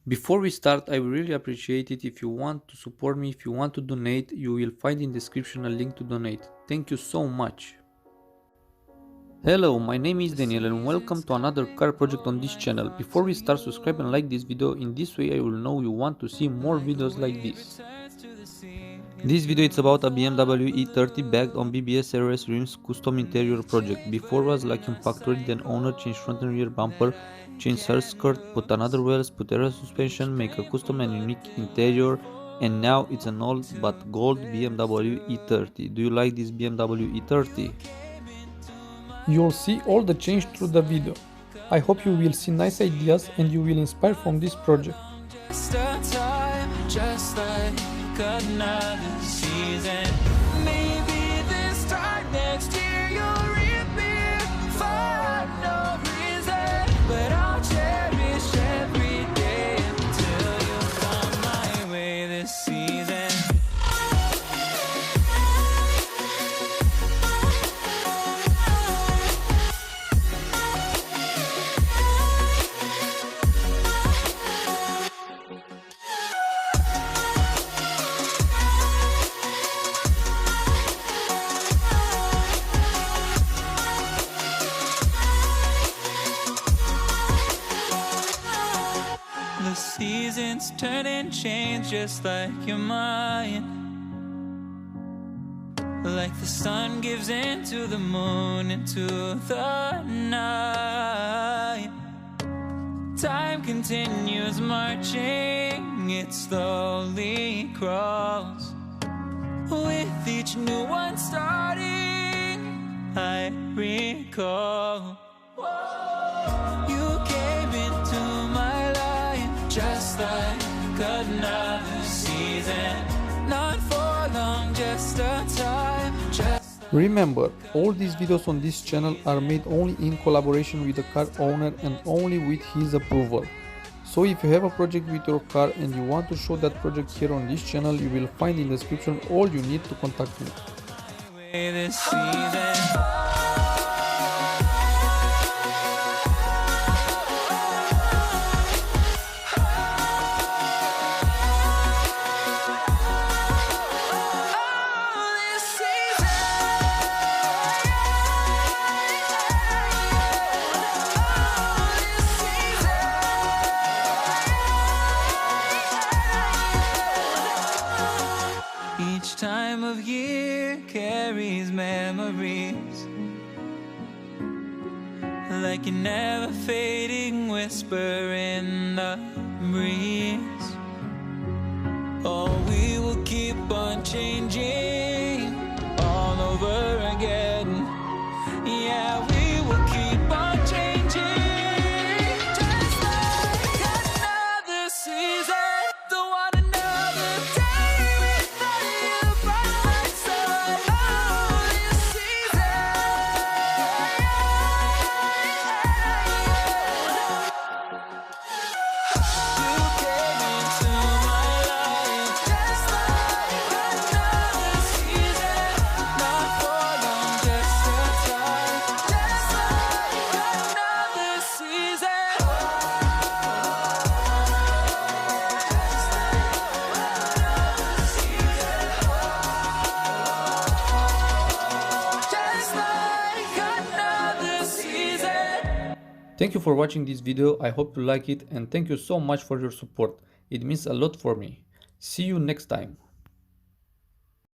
Before we start, I would really appreciate it if you want to support me, if you want to donate, you will find in the description a link to donate. Thank you so much. Hello, my name is Daniel and welcome to another car project on this channel. Before we start, subscribe and like this video, in this way I will know you want to see more videos like this. This video is about a BMW E30 bagged on BBS RS rims custom interior project. Before was like in factory, then owner changed front and rear bumper, changed her skirt, put another wheels, put air suspension, make a custom and unique interior, and now it's an old but gold BMW E30. Do you like this BMW E30? You'll see all the change through the video. I hope you will see nice ideas and you will inspire from this project. Just like another season. Maybe this time next year you'll reappear for no reason. But I'll cherish every day until you come my way this season. The seasons turn and change just like your mind. Like the sun gives into the moon, into the night. Time continues marching, it slowly crawls. With each new one starting, I recall you came into my life just like another season. Not for long, just a time. Remember, all these videos on this channel are made only in collaboration with the car owner and only with his approval. So if you have a project with your car and you want to show that project here on this channel, you will find in the description all you need to contact me. This season. Each time of year carries memories, like a never fading whisper in the breeze. Oh, we will keep on changing all over again. Yeah, we will keep on changing, just like another season. Don't want another day without you by my side. Oh, this season. You came into my life just like another season. Not for long, just a time. Just like another season. Just like another season. Thank you for watching this video, I hope you like it and thank you so much for your support. It means a lot for me. See you next time.